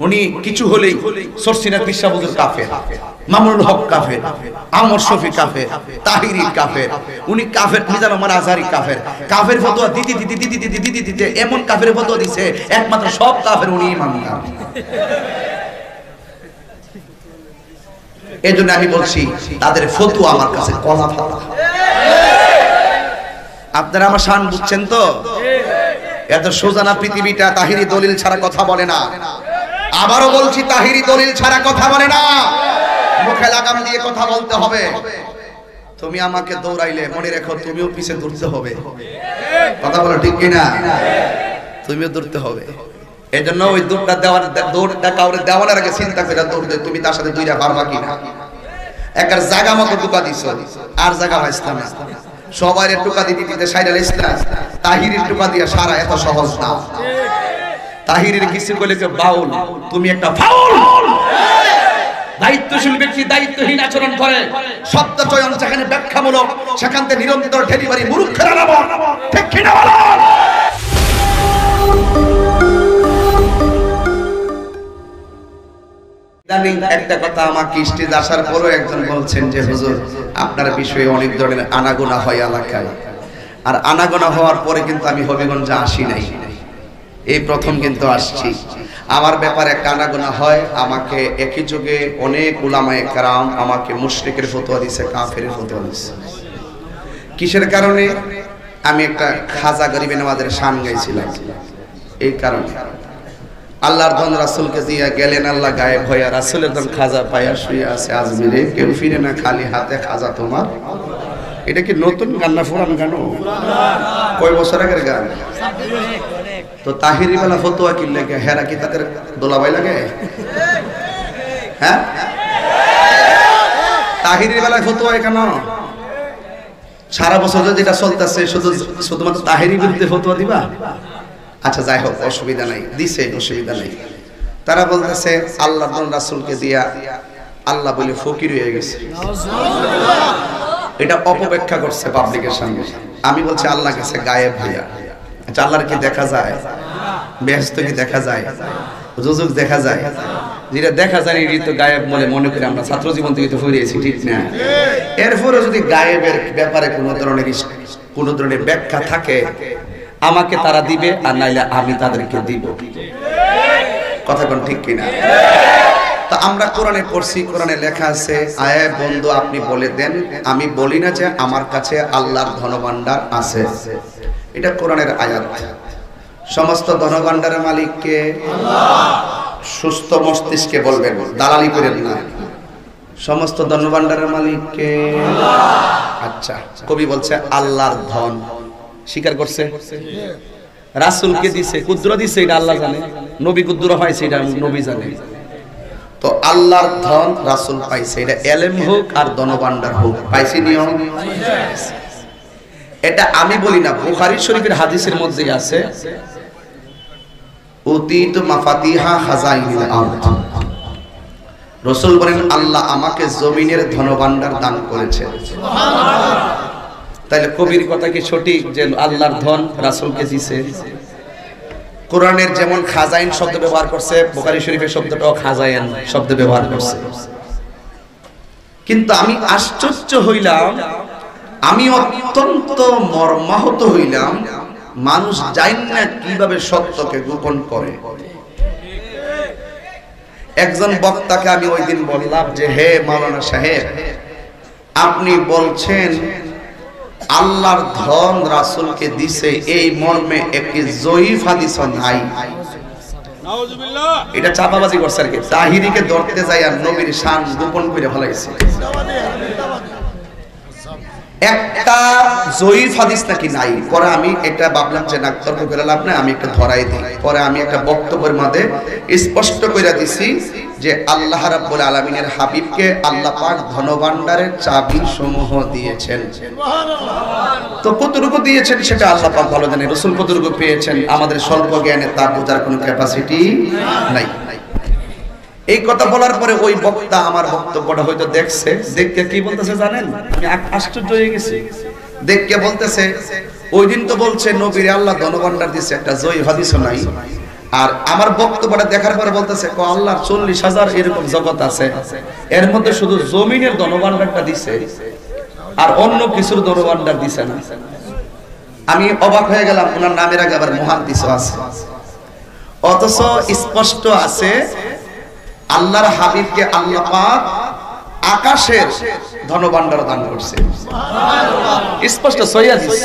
উনি কিছু হলেই সরসিনা পিসা হুজুর কাফের, মামুনুল হক কাফের, আমর শফি কাফের, তাহিরি কাফের, উনি কাফের, মিজান ওমর আজহারি কাফের। কাফের ফতোয়া দিতে এমন কাফের ফতোয়া দিছে একমাত্র সব কাফের উনি ইমানদার। এজন্য আমি বলছি তাদের ফতোয়া আমার কাছে কলা ফালা। আপনারা আমার শান বুঝছেন তো? এত সোজা না পৃথিবীটা। তাহিরি দলিল ছাড়া কথা বলে না। আবারও বলছি, তাহিরি দলিল ছাড়া কথা বলে না। মুখে লাগাম দিয়ে কথা বলতে হবে। তুমি আমাকে দৌড়াইলে মনে রেখো তুমিও পিছে দৌড়তে হবে। কথা বলো ঠিক কিনা? তুমিও দৌড়তে হবে। এজন্য ওই দৌড়টা কাউরে দেওয়ার আগে চিন্তা করে দৌড় দে, তুমি তার সাথে দুইটা পারবা কিনা। একার জায়গা মতো টুকা দিছ, আর জায়গা পাইছিলাম না। সবাই টুকা দিতে সাইডাল ইসলাম, তাহিরির টুকা দিয়া সারা এত সহজ না। তাহিরির কিছু বলে বাউল, তুমি একটা ফাউল। দায়িত্বশীল ব্যক্তি দায়িত্বহীন আচরণ করে, শব্দ চয়ন যেখানে ব্যাখ্যামূলক সেখান থেকে নিরন্তর ডেলিভারি মূর্খেরা নামো। ঠিক কিনা বলেন? একটা কথা আমাকে স্টেজ আসার পরও একজন বলছেন যে হুজুর আপনার বিষয়ে অনেক ধরনের আনাগোনা হয় এলাকায়, আর আনাগোনা হওয়ার পরে কিন্তু আমি হবিগঞ্জে আসি নাই, এই প্রথম কিন্তু আসছি। আমার ব্যাপারে একটা আনাগোনা হয়। আমাকে একই যুগে অনেক উলামায়ে কেরাম আমাকে মুশরিকের ফতোয়া দিছে, কাফেরের ফতোয়া দিছে। কিসের কারণে? আমি একটা খাজা গরিবে নওয়াজের শান গাইছিলাম, এই কারণে। আল্লাহর ধন রাসূলকে দিয়া গেলেন, আল্লাহ গায়েব হইয়া রাসূলের ধন খাজা পায়া শুয়ে আছে আজমিরে, কেউ ফিরে না খালি হাতে খাজা তোমার। এটা কি নতুন গান না পুরান গান? কয় বছর আগের গান? তো তাহিরি বেলা ফতোয়া কি লাগে? হেরা কি তাদের দোলাবাই লাগে? হ্যাঁ, তাহিরি বেলায় ফতোয়া কেন? সারা বছর যেটা চলতেছে শুধুমাত্র তাহিরি বিরুদ্ধে ফতোয়া দিবা? আচ্ছা যাই হোক, অসুবিধা নাই, দিছে, অসুবিধা নাই। তারা বলতেছে আল্লাহর রাসূলকে দিয়া আল্লাহ বলে ফকির হয়ে গেছে। এটা অপব্যাখ্যা করছে পাবলিকের সামনে। আমি বলছি আল্লাহ গেছে গায়েব হইয়া। আচ্ছা আল্লাহর কি দেখা যায়? বেহেশত কি দেখা যায়? রুজুক দেখা যায়? যেটা দেখা যায় এটি তো গায়েব বলে মনে করি আমরা, ছাত্র জীবন থেকে তো ফুরিয়েছি, ঠিক না? এরপরে যদি গায়েবের ব্যাপারে কোনো ধরনের ব্যাখ্যা থাকে আমাকে তারা দিবে, আর নাইলে আমি তাদেরকে দিব। কথা কোন ঠিক কিনা? তা আমরা কোরআনে পড়ছি, কোরআনে লেখা আছে, আয়ে বন্ধু আপনি বলে দেন আমি বলি না যে আমার কাছে আল্লাহর ধনভাণ্ডার আছে। এটা কোরআনের আয়াত। সমস্ত ধনভাণ্ডারের মালিক কে? আল্লাহ। সুস্থ মস্তিষ্কে বলবেন, দালালি করেন না। সমস্ত ধনভাণ্ডারের মালিক কে? আল্লাহ। আচ্ছা, কবি বলছে আল্লাহর ধন স্বীকার করছে, রাসূলকে দিছে, কুদরা দিছে, এটা আল্লাহ জানে। নবী কুদরা পাইছে, এটা নবী জানে। তো আল্লাহর ধন রাসূল পাইছে, এটা এলেম হোক আর ধনভাণ্ডার হোক, পাইছে নিয়ম। এটা আমি বলি না, বুখারী শরীফের হাদিসের মধ্যে আছে, উতিতু মাফাতিহা খাজাইনিল আরদ। রাসূল বলেন আল্লাহ আমাকে জমিনের ধনভাণ্ডার দান করেছে। সুবহানাল্লাহ। তাহলে কবির কথা কি সঠিক যে আল্লাহর ধন রাসূলকে দিছে? কোরআনের যেমন খাজাইন শব্দ ব্যবহার করছে, বুখারী শরীফের শব্দটাও খাজাইন শব্দ ব্যবহার করছে। কিন্তু আমি আশ্চর্য হইলাম, আমি অত্যন্ত মর্মাহত হইলাম, মানুষ জানেন না কিভাবে সত্যকে গোপন করে। একজন বক্তাকে আমি ওই দিন বললাম যে হে মাওলানা সাহেব, আপনি বলছেন আল্লাহর ধন রাসূলকে দিছে, এই মর্মে একটি জয়ীফ হাদিস নাই। নাউজুবিল্লাহ। এটা চাপাবাজি করছে আর কি। তাহিরিকে ধরতে যায় আর নবীর শান গোপন করে ফেলাইছে। একটা জয়ীফ হাদিস নাকি নাই। পরে আমি এটা ভাবলাম যে না, তর্ক করে লাভ নাই, আমি একটা ধরাই দিই। পরে আমি একটা বক্তব্যের মধ্যে স্পষ্ট করে দিছি যে আল্লাহ রাব্বুল আলামিনের হাবিবকে আল্লাহ পাক ধনভাণ্ডারের চাবি সমূহ দিয়েছেন। সুবহানাল্লাহ। তো কতটুকু দিয়েছেন সেটা আল্লাহ পাক ভালো জানেন, রাসূল কতটুকু পেয়েছেন আমাদের স্বল্প জ্ঞানে তা বোঝার কোনো ক্যাপাসিটি নাই। এই কথা বলার পরে ওই বক্তা আমার বক্তব্যটা হয়তো দেখছে, দেখে কি বলতেছে জানেন? আমি আশ্চর্য হয়ে গেছি। দেখে বলতেছে ওই দিন তো বলছে নবীর আল্লাহ ধনভাণ্ডার দিয়েছে, একটা জয়ী হাদিসও নাই। আর আমার বক্তব্যটা দেখার পরে বলতেছে আল্লাহর 40,000 এরকম জগৎ আছে, এর মধ্যে শুধু জমিনের ধনভাণ্ডারটা দিছে আর অন্য কিছুর ধনভাণ্ডার দিছে না। আমি অবাক হয়ে গেলাম, ওনার নামের আগে আবার মুহাদ্দিস আছে, অথচ স্পষ্ট আছে আল্লাহর হাবিবকে আল্লাহ পাক আকাশের ধনভাণ্ডার দান করছে, স্পষ্ট সহিহ হাদিস।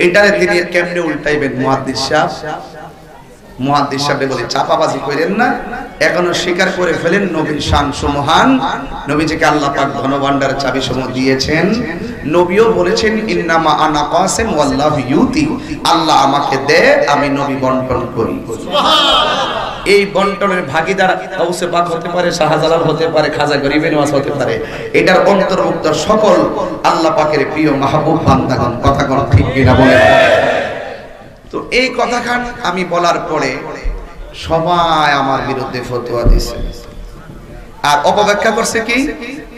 এটারে তিনি কেমনে উল্টাইবেন? মুহাদ্দিস সাহেব বলে চাপাবাজি করেন না, এখনো স্বীকার করে ফেলেন নবীর শান সুমহান, নবীজিকে আল্লাহ পাক ধনভাণ্ডারের চাবি সমূহ দিয়েছেন। নবীও বলেছেন ইন্নামা আনা কাসিম ওয়াল্লাহু ইউতি, আল্লাহ আমাকে দেয়, আমি নবী বন্টন করি। এই বন্টনের ভাগীদার গাউসে পাক হতে পারে, শাহজালাল হতে পারে, খাজা গরিবে নওয়াজ হতে পারে, এটার অন্তর্ভুক্ত সকল আল্লাহ পাকের প্রিয় মাহবুব বান্দাগণ। কথা কোন ঠিক কিনা বলেন? তো এই কথাখান আমি বলার পরে সবাই আমার বিরুদ্ধে ফতোয়া দিছে আর অপব্যাখ্যা করছে কি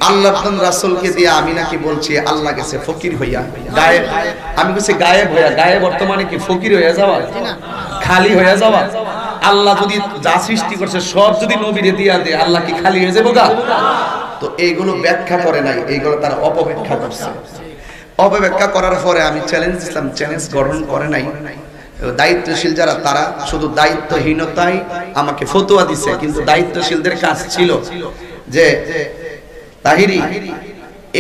আল্লাহর রাসূলকে দিয়ে আমি নাকি বলছি আল্লাহ গেছে ফকির হইয়া গায়েব। আমি বলছি গায়েব হইয়া, গায়েব বর্তমানে কি ফকির হইয়া যাওয়া, খালি হইয়া যাওয়া? আল্লাহ যদি যা সৃষ্টি করছে সব যদি নবীরে দিয়া দেয়, আল্লাহ কি খালি হয়ে যাবো গা? তো এইগুলো ব্যাখ্যা করে নাই, এইগুলো তারা অপব্যাখ্যা করছে। অপব্যাখ্যা করার পরে আমি চ্যালেঞ্জ দিলাম, চ্যালেঞ্জ গ্রহণ করে নাই। দায়িত্বশীল যারা তারা শুধু দায়িত্বহীনতায় আমাকে ফতোয়া দিছে, কিন্তু দায়িত্বশীলদের কাজ ছিল যে তাহিরি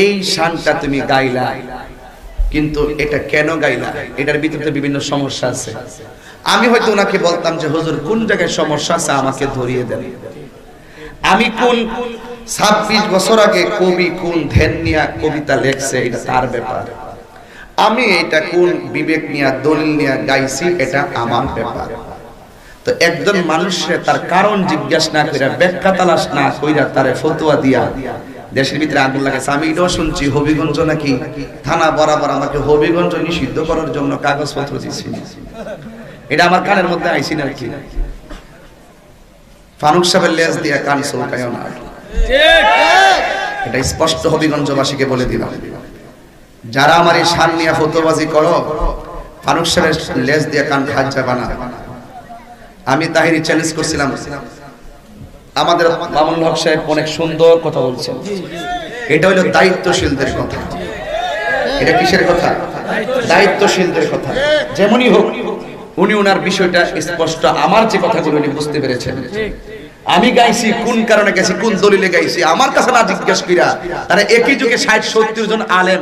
এই শানটা তুমি গাইলা, কিন্তু এটা কেন গাইলা, এটার ভিতরে বিভিন্ন সমস্যা আছে। আমি হয়তো ওনাকে বলতাম যে হুজুর কোন জায়গায় সমস্যা আছে আমাকে ধরিয়ে দেন। আমি কোন 26 বছর আগে কবি কোন ধ্যান নিয়ে কবিতা লেখছে এটা তার ব্যাপার, আমি এটা কোন বিবেক নিয়ে দলিল নিয়ে গাইছি এটা আমার ব্যাপার। তো একজন মানুষের তার কারণ জিজ্ঞাসা না কইরা, ব্যাখ্যা তালাশ না কইরা তারে ফতোয়া দিয়া দেশের ভিতরে আগুন লাগাইছে। আমি এটাও শুনছি হবিগঞ্জ নাকি থানা বরাবর আমাকে হবিগঞ্জ নিষিদ্ধ করার জন্য কাগজপত্র দিয়েছি। এটা আমার কানের মধ্যে আইছি না কি? ফারুক সাহেবের লেজ দিয়া কান চৌকায় না, এটা স্পষ্ট হবিগঞ্জবাসীকে বলে দিলাম। যারা আমার এই শান নিয়ে ফতোয়াবাজি করো, ফারুক সাহেবের লেজ দিয়ে কান খাজ্জা বানা। আমি তাহিরি চ্যালেঞ্জ করছিলাম, আমাদের মামুনুল হক সাহেব অনেক সুন্দর কথা বলছেন, এটা হলো দায়িত্বশীলদের কথা। এটা কিসের কথা? দায়িত্বশীলদের কথা। যেমনই হোক উনি ওনার বিষয়টা স্পষ্ট, আমার যে কথাগুলো উনি বুঝতে পেরেছেন। আমি গাইছি কোন কারণে গাইছি, কোন দলিলে গাইছি, আমার কাছে না জিজ্ঞেস কইরা তারা একই যুগে 60-70 জন আলেম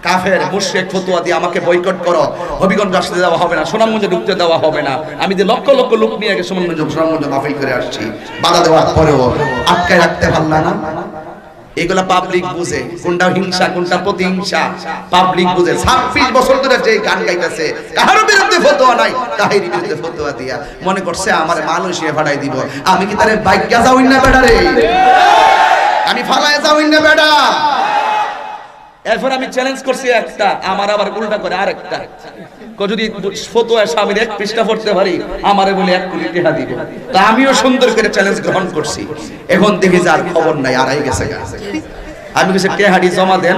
কাফের মুশরিক ফতোয়া দিয়ে আমাকে বয়কট করো, হবিগঞ্জ আসতে দেওয়া হবে না, সুনামগঞ্জে ঢুকতে দেওয়া হবে না। আমি যে লক্ষ লক্ষ লোক নিয়ে গিয়ে সুনামগঞ্জ মাহফিল করে আসছি, বাধা দেওয়ার পরেও আটকায় রাখতে পারলা না। এগুলা পাবলিক বুঝে, কোনটা হিংসা কোনটা প্রতিহিংসা পাবলিক বুঝে। 26 বছর ধরে যে গান গাইতেছে, কারোর বিরুদ্ধে ফতোয়া নাই, তাহিরি বিরুদ্ধে ফতোয়া দিয়া মনে করছে আমার মালয়েশিয়া ভাড়াই দিব। আমি কি তারে বাইকা যাওই না বেডা রে, আমি ফালায় যাওই না বেডা। এরপর আমি চ্যালেঞ্জ করছি একটা, আমার আবার উল্টা করে আরেকটা, যদি ফতোয়া স্বামীর 1 পৃষ্ঠা পড়তে পারি আমারে বলে 1 কোটি টাকা দিব। তা আমিও সুন্দর করে চ্যালেঞ্জ গ্রহণ করছি। এখন দেখি যার খবর নাই, আড়াই গেছে। আমি কিছু টেহাডি জমা দেন,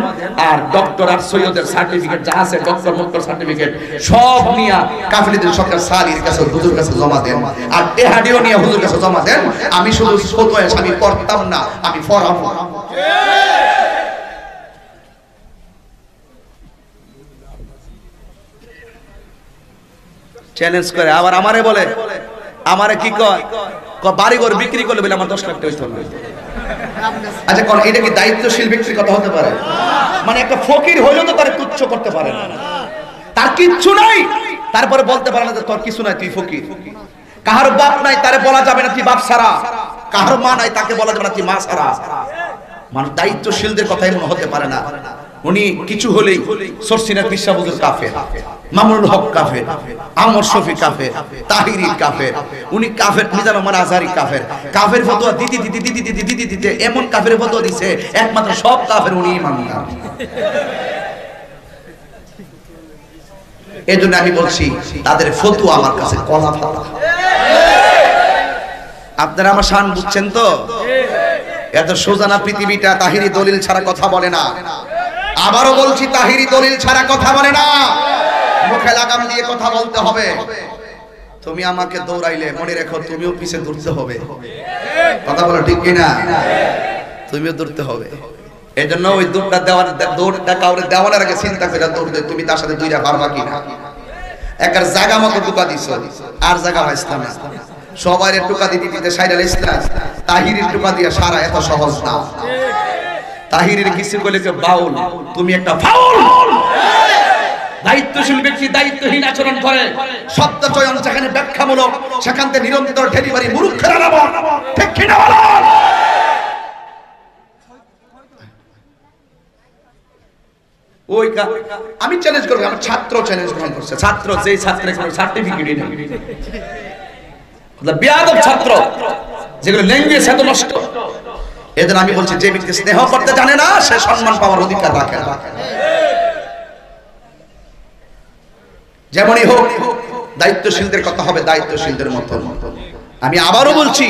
আর ডক্টর আর সৈয়দের সার্টিফিকেট যা আছে, ডক্টর সার্টিফিকেট সব নিয়ে কাফিলিদের সরকার সালির কাছে হুজুর কাছে জমা দেন, আর টেহাডিও নিয়ে হুজুর কাছে জমা দেন। আমি শুধু ফতোয়া স্বামী পড়তাম না, আমি পড়াবো। চ্যালেঞ্জ করে আবার আমারে বলে, আমারে কি কয়, বাড়িঘর বিক্রি করলে বলে আমার 10 লাখ টাকা হইতো না। আচ্ছা কোন এটা কি দায়িত্বশীল ব্যক্তির কথা হতে পারে? মানে একটা ফকির হইলো তো তারে তুচ্ছ করতে পারে না, তার কিচ্ছু নাই, তারপরে বলতে পারে না যে তোর কিছু নাই, তুই ফকির। কাহার বাপ নাই তারে বলা যাবে না তুই বাপ ছাড়া, কাহার মা নাই তাকে বলা যাবে না তুই মা ছাড়া। মানুষ দায়িত্বশীলদের কথাই মনে হতে পারে না। উনি কিছু হলেই সরসিনা পিসা হুজুর কাফের, মামুনুল হক কাফের, আমর শফি কাফের, তাহিরি কাফের, উনি কাফের, মিজান ওমর আজহারি কাফের। কাফের ফতোয়া দিতে এমন কাফের ফতোয়া দিছে একমাত্র সব কাফের উনি ইমাম না। এজন্য আমি বলছি তাদের ফতোয়া আমার কাছে কলা ফাটা। আপনারা আমার শান বুঝছেন তো? এত সোজা না পৃথিবীটা। তাহিরি দলিল ছাড়া কথা বলে না। আবারও বলছি তাহিরি দলিল ছাড়া কথা বলে না, মুখে লাগাম দিয়ে কথা বলতে হবে। তুমি আমাকে দৌড়াইলে মনে রেখো তুমিও পিছে দৌড়তে হবে। কথা বলো ঠিক কিনা? তুমিও দৌড়তে হবে। এই জন্য ওই দৌড়টা কাউরে দেওয়ানোর আগে চিন্তা করে দৌড়, তুমি তার সাথে দুইটা পারবা কিনা। একার জায়গা মতো টুকা দিছ, আর জায়গা পাইছিলাম না। সবাই টুকা দিতে দিতে সাইডাল ইসলাম তাহিরের টুকা দিয়া সারা এত সহজ না। তাহিরের কিছু বলে যে বাউল, তুমি একটা ফাউল। দায়িত্বশীল ব্যক্তি দায়িত্বহীন আচরণ করে, শব্দ চয়ন যেখানে ব্যাখ্যামূলক সেখান থেকে নিরন্তর ডেলিভারি মূর্খেরা নামো। ঠিক কিনা বলো? ওই আমি চ্যালেঞ্জ করব, আমার ছাত্র চ্যালেঞ্জ গ্রহণ করছে। ছাত্র যেই ছাত্রের কোনো সার্টিফিকেটই নেই, বেয়াদব ছাত্র, যেগুলো ল্যাঙ্গুয়েজ এত নষ্ট। এদের আমি বলছি যে ব্যক্তি স্নেহ করতে জানে না সে সম্মান পাওয়ার অধিকার রাখে না। যেমনই হোক দায়িত্বশীলদের কথা হবে দায়িত্বশীলদের মতো। আমি আবারও বলছি,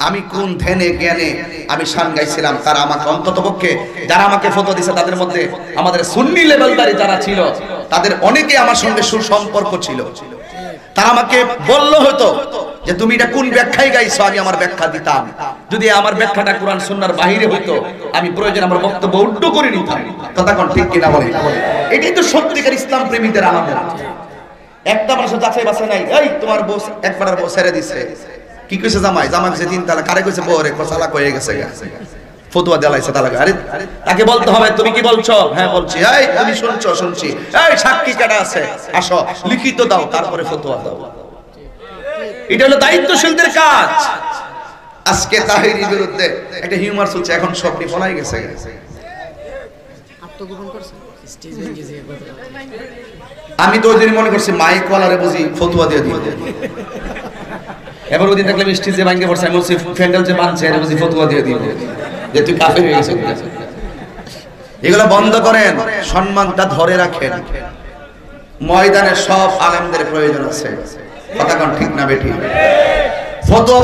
আমি কোন ধ্যানে জ্ঞানে আমি শান গাইছিলাম, তারা আমাকে অন্ততপক্ষে যারা আমাকে ফটো দিছে তাদের মধ্যে আমাদের সুন্নি লেভেলদারি যারা ছিল তাদের অনেকে আমার সঙ্গে সুসম্পর্ক ছিল। তারা আমাকে বললো হতো যে তুমি এটা কোন ব্যাখ্যায় গাইছো, আমি আমার ব্যাখ্যা দিতাম। যদি আমার ব্যাখ্যাটা কোরআন সুন্নাহর বাইরে হইতো আমি প্রয়োজন আমার বক্তব্য উল্টো করে নিতাম। তখন ঠিক কিনা বলে? এটাই তো সত্যিকার ইসলাম প্রেমীদের আলাদা। একটা মানুষের যাচাই বাছাই নাই। এই তোমার বউ একবার বউ ছেড়ে দিছে, কি কইছে জামাই? জামাই কইছে তিন তালাক। কারে কইছে? বউরে। তালাক হয়ে গেছে, ফতোয়া দেলাইছে তালাক। আরে তাকে বলতে হবে তুমি কি বলছো? হ্যাঁ বলছি। এই তুমি শুনছো? শুনছি। এই সাক্ষী কেডা আছে? আসো লিখিত দাও, তারপরে ফতোয়া দাও। এটা হলো দায়িত্বশীলদের কাজ। আজকে তাহিরের বিরুদ্ধে একটা হিউমার চলছে, এখন সবটি ফলাই গেছে। আত্মগোপন করছে স্টেজে গিয়ে আমি তো ওই দিন মনে করছি মাইক ওয়ালারে বুঝি ফতোয়া দিয়ে দিই। এবার ওই দিন দেখলাম স্টেজে ভাঙে পড়ছে, আমি বলছি ফ্যান্ডেল যে বাঁধছে এটা বুঝি ফতোয়া দিয়ে দিই যে তুই কাফের হয়ে গেছিস। এগুলো বন্ধ করেন, সম্মানটা ধরে রাখেন। ময়দানে সব আলেমদের প্রয়োজন আছে। কথা কোন ঠিক না বেঠিক? ফতোয়া